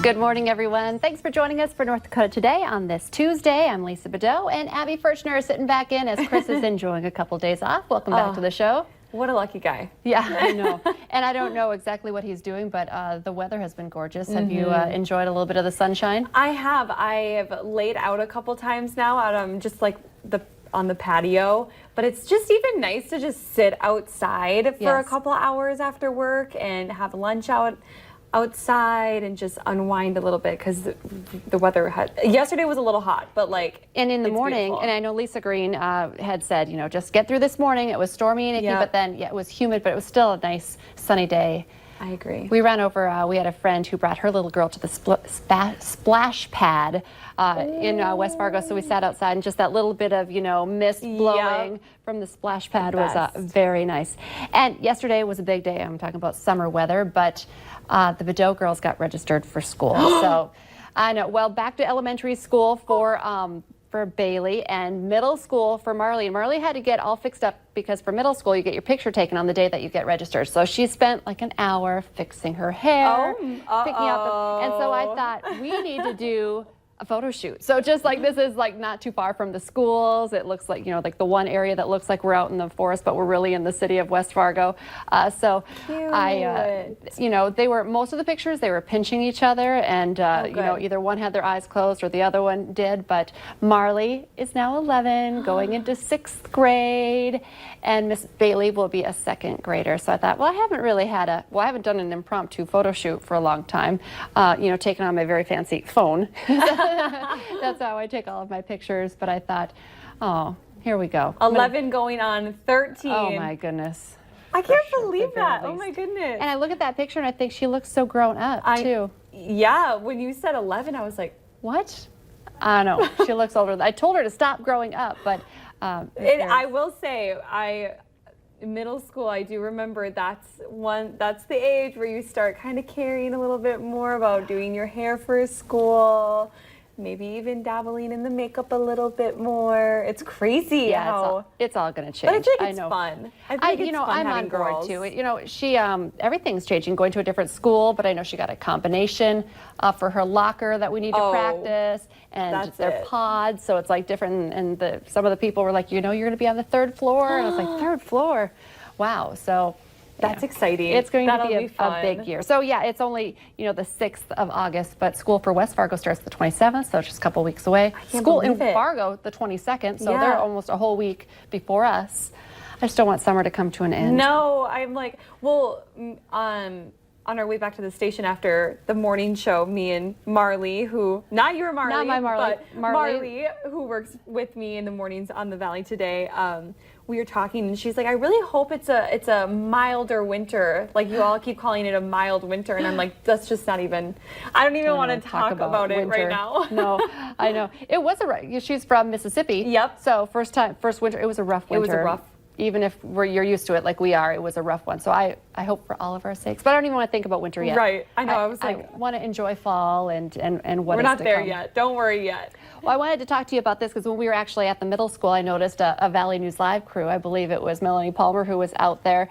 Good morning, everyone. Thanks for joining us for North Dakota Today on this Tuesday. I'm Lisa Bedeau, and Abby Furchner is sitting back in as Chris is enjoying a couple days off. Welcome back to the show. What a lucky guy. Yeah, I know. And I don't know exactly what he's doing, but the weather has been gorgeous. Have you enjoyed a little bit of the sunshine? I have laid out a couple times now out just like on the patio, but it's just even nice to just sit outside for a couple hours after work and have lunch outside and just unwind a little bit, because the weather yesterday was a little hot, but like, and in the morning, beautiful. And I know Lisa Green had said, you know, just get through this morning. It was stormy and icky, but then it was humid, but it was still a nice sunny day. I agree. We ran over, we had a friend who brought her little girl to the splash pad in West Fargo, so we sat outside and just that little bit of, you know, mist blowing from the splash pad was very nice. And yesterday was a big day. I'm talking about summer weather, but the Bedeau girls got registered for school. So I know, well, back to elementary school for Bailey and middle school for Marley. And Marley had to get all fixed up because for middle school, you get your picture taken on the day that you get registered. So she spent like an hour fixing her hair, picking out and so I thought we need to do a photo shoot. So just like, this is like not too far from the schools. It looks like, you know, like the one area that looks like we're out in the forest, but we're really in the city of West Fargo. So cute. you know, most of the pictures, they were pinching each other, and you know, either one had their eyes closed or the other one did. But Marley is now 11, going into 6th grade, and Miss Bailey will be a 2nd grader. So I thought, well, I haven't done an impromptu photo shoot for a long time, you know, taking on my very fancy phone. That's how I take all of my pictures. But I thought, oh, here we go. 11 going on 13. Oh my goodness. I can't believe that. Oh my goodness. And I look at that picture and I think she looks so grown up too. Yeah, when you said 11, I was like, what? I know. She looks older. I told her to stop growing up, but I will say, middle school, I do remember that's the age where you start kind of caring a little bit more about doing your hair for school, maybe even dabbling in the makeup a little bit more. It's crazy how it's all going to change. But I think it's fun. I think it's fun I'm having on girls. board too. You know, she everything's changing, going to a different school, but I know she got a combination for her locker that we need to practice, and their pods, so it's like different. And some of the people were like, you know, you're going to be on the 3rd floor, and I was like, 3rd floor, wow. So that's exciting. It's going to be a big year. So yeah, it's only, you know, the 6th of August, but school for West Fargo starts the 27th, so it's just a couple weeks away. School in Fargo the 22nd, so they're almost a whole week before us. I just don't want summer to come to an end. No, I'm like, well, on our way back to the station after the morning show, me and Marley, not your Marley, not my Marley, but Marley, who works with me in the mornings on the Valley Today, we were talking, and she's like, I really hope it's a milder winter. Like, you all keep calling it a mild winter, and I'm like, that's just not even, I don't even want to talk about it right now. No, I know. It was she's from Mississippi. Yep. So first winter, it was a rough winter. It was a rough. Even if you're used to it like we are, it was a rough one. So I hope for all of our sakes. But I don't even want to think about winter yet. Right. I know. I was like, I want to enjoy fall and what we're not there yet. Don't worry yet. Well, I wanted to talk to you about this because when we were actually at the middle school, I noticed a Valley News Live crew. I believe it was Melanie Palmer who was out there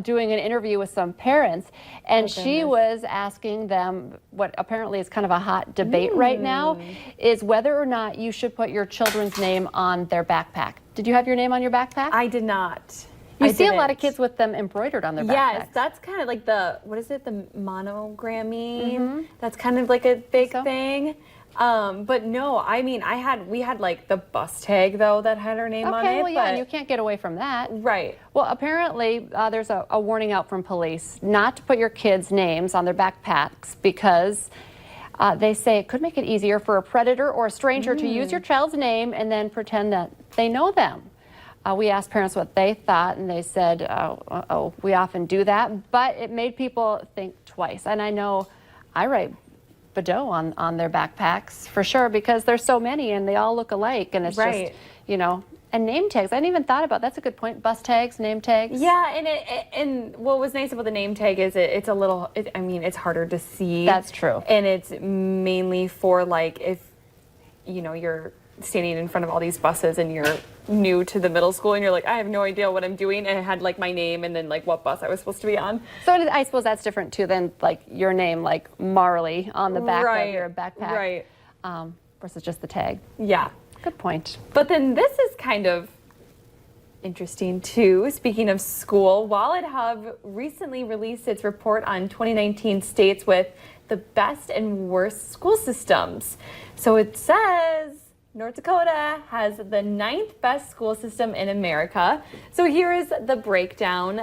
doing an interview with some parents. And she was asking them what apparently is kind of a hot debate right now, is whether or not you should put your children's name on their backpack. Did you have your name on your backpack? I did not. You see a lot of kids with them embroidered on their backpacks. Yes, that's kind of like the monogrammy. That's kind of like a big thing. But no, I mean, we had like the bus tag though that had her name on it. Okay, well, yeah, and you can't get away from that. Right. Well, apparently there's a warning out from police not to put your kids' names on their backpacks because they say it could make it easier for a predator or a stranger to use your child's name and then pretend that they know them. We asked parents what they thought, and they said, we often do that, but it made people think twice. And I know I write Bedeau on their backpacks for sure because there's so many and they all look alike, and it's just, you know, and name tags. I hadn't even thought about, that's a good point, bus tags, name tags. Yeah, and what was nice about the name tag is it's a little, I mean, it's harder to see. That's true. And it's mainly for like if, you know, you're standing in front of all these buses and you're new to the middle school and you're like, I have no idea what I'm doing. And it had like my name and then like what bus I was supposed to be on. So I suppose that's different too than like your name, like Marley on the back of your backpack. Right. Versus just the tag. Yeah. Good point. But then this is kind of interesting too. Speaking of school, Wallet Hub recently released its report on 2019 states with the best and worst school systems. So it says North Dakota has the 9th best school system in America. So here is the breakdown.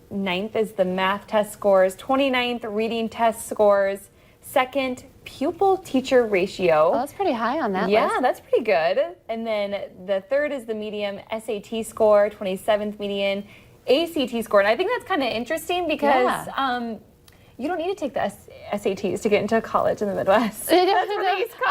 9th is the math test scores, 29th reading test scores, 2nd pupil teacher ratio. Oh, that's pretty high on that list. Yeah, that's pretty good. And then the 3rd is the medium SAT score, 27th median ACT score. And I think that's kind of interesting because you don't need to take the SATs to get into college in the Midwest. That's from the East Coast.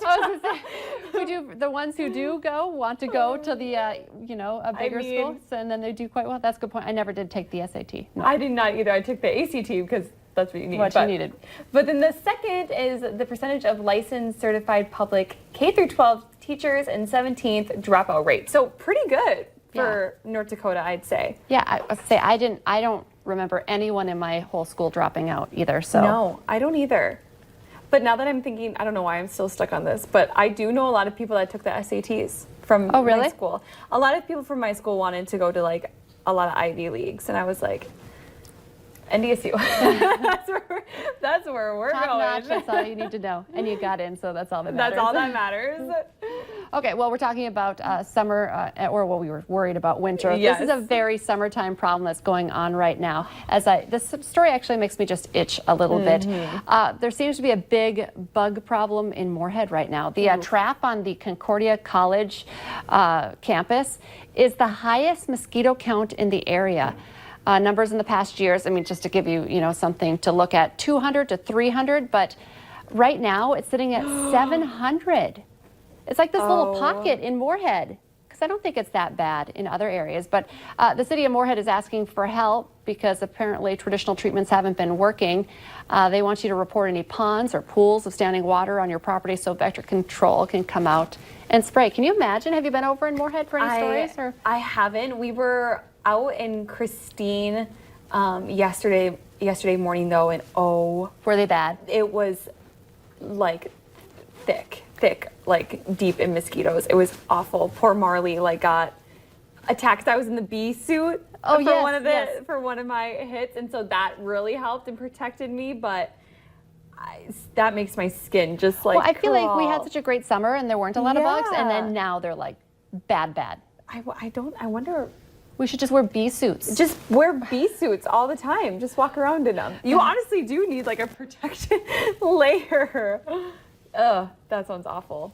I was gonna say, the ones who do want to go to the, a bigger school, and then they do quite well. That's a good point. I never did take the SAT. No. I did not either. I took the ACT because that's what you need. You needed. But then the 2nd is the percentage of licensed certified public K through 12 teachers and 17th dropout rate. So pretty good for North Dakota, I'd say. Yeah, I would say I don't remember anyone in my whole school dropping out either. So no, I don't either. But now that I'm thinking, I don't know why I'm still stuck on this, but I do know a lot of people that took the SATs from my school. A lot of people from my school wanted to go to like a lot of Ivy Leagues, and I was like, NDSU. that's where we're Top going. notch, that's all you need to know. And you got in, so that's all that matters. That's all that matters. Okay, well, we're talking about summer, or what we were worried about winter. Yes. This is a very summertime problem that's going on right now. This story actually makes me just itch a little bit. There seems to be a big bug problem in Moorhead right now. The trap on the Concordia College campus is the highest mosquito count in the area. Numbers in the past years, I mean, just to give you, something to look at, 200 to 300, but right now it's sitting at 700. It's like this little pocket in Moorhead, because I don't think it's that bad in other areas. But the city of Moorhead is asking for help because apparently traditional treatments haven't been working. They want you to report any ponds or pools of standing water on your property so vector control can come out and spray. Can you imagine? Have you been over in Moorhead for any stories? Or? I haven't. We were out in Christine yesterday morning though, and were they bad? It was like thick, like deep in mosquitoes. It was awful. Poor Marley got attacked. I was in the bee suit for one of my hits, and so that really helped and protected me. But that makes my skin just like. Well, I feel like we had such a great summer, and there weren't a lot of bugs, and then now they're like bad. I wonder. We should just wear bee suits. Just wear bee suits all the time. Just walk around in them. You honestly do need like a protection layer. Ugh, that sounds awful.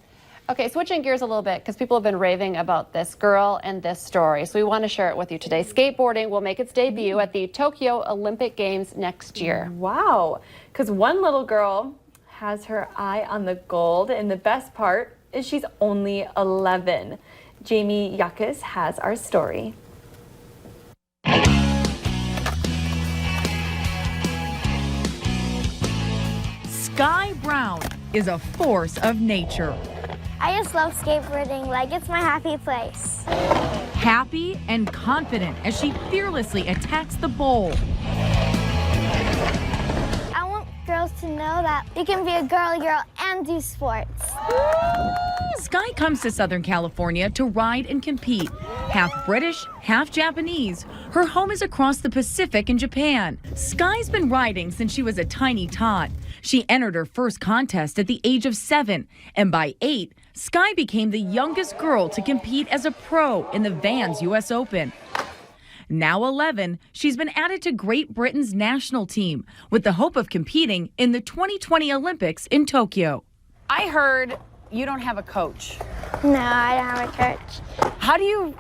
Okay, switching gears a little bit because people have been raving about this girl and this story. So we want to share it with you today. Skateboarding will make its debut at the Tokyo Olympic Games next year. Wow, because one little girl has her eye on the gold, and the best part is she's only 11. Jamie Yakis has our story. Sky Brown is a force of nature. I just love skateboarding, like it's my happy place. Happy and confident as she fearlessly attacks the bowl. I want girls to know that you can be a girl and do sports. Sky comes to Southern California to ride and compete. Half British, half Japanese. Her home is across the Pacific in Japan. Sky's been riding since she was a tiny tot. She entered her first contest at the age of 7, and by 8, Sky became the youngest girl to compete as a pro in the Vans US Open. Now 11, she's been added to Great Britain's national team with the hope of competing in the 2020 Olympics in Tokyo. I heard you don't have a coach. No, I don't have a coach. How do you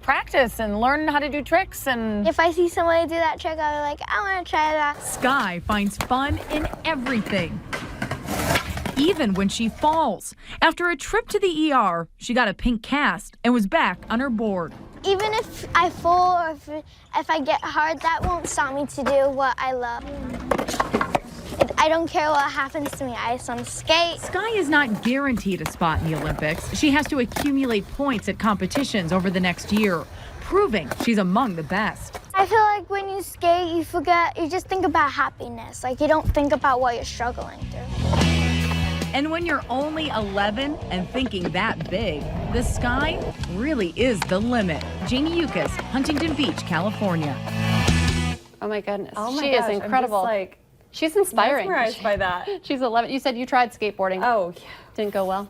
practice and learn how to do tricks? And if I see somebody do that trick, I'll be like, I want to try that. Sky finds fun in everything, even when she falls. After a trip to the ER, she got a pink cast and was back on her board. Even if I fall or if I get hard, that won't stop me to do what I love. I don't care what happens to me. I just want to skate. Sky is not guaranteed a spot in the Olympics. She has to accumulate points at competitions over the next year, proving she's among the best. I feel like when you skate, you just think about happiness. Like, you don't think about what you're struggling through. And when you're only 11 and thinking that big, the sky really is the limit. Jamie Yukas, Huntington Beach, California. Oh my goodness. Oh my She gosh, is incredible. I'm just, She's inspiring. mesmerized by that. She's 11. You said you tried skateboarding. Oh, yeah. Didn't go well.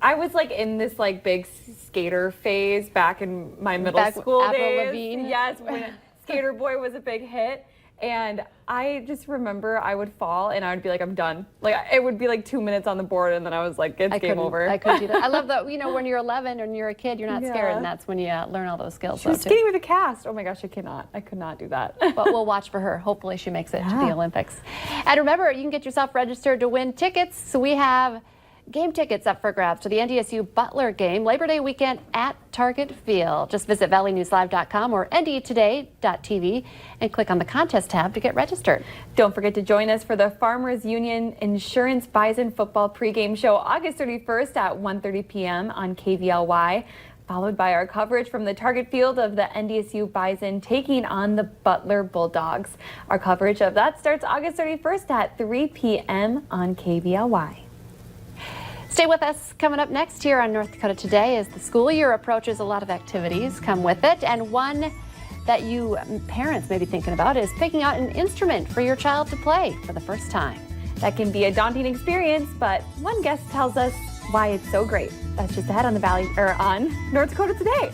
I was in this big skater phase back in my middle Back school Avril days. Lavigne. Yes, when Skater Boy was a big hit. And I just remember I would fall and I would be like, I'm done. It would be 2 minutes on the board and then I was like, it's game over. I couldn't do that. I love that, when you're 11 and you're a kid, you're not scared, and that's when you learn all those skills. She was skating with a cast. Oh my gosh, I could not do that. But we'll watch for her. Hopefully she makes it to the Olympics. And remember, you can get yourself registered to win tickets. So we have game tickets up for grabs to the NDSU Butler game Labor Day weekend at Target Field. Just visit valleynewslive.com or ndtoday.tv and click on the contest tab to get registered. Don't forget to join us for the Farmers Union Insurance Bison football pregame show August 31st at 1:30 p.m. on KVLY, followed by our coverage from the Target Field of the NDSU Bison taking on the Butler Bulldogs. Our coverage of that starts August 31st at 3 p.m. on KVLY. Stay with us. Coming up next here on North Dakota Today, as the school year approaches, a lot of activities come with it, and one that you parents may be thinking about is picking out an instrument for your child to play for the first time. That can be a daunting experience, but one guest tells us why it's so great. That's just ahead on on North Dakota Today.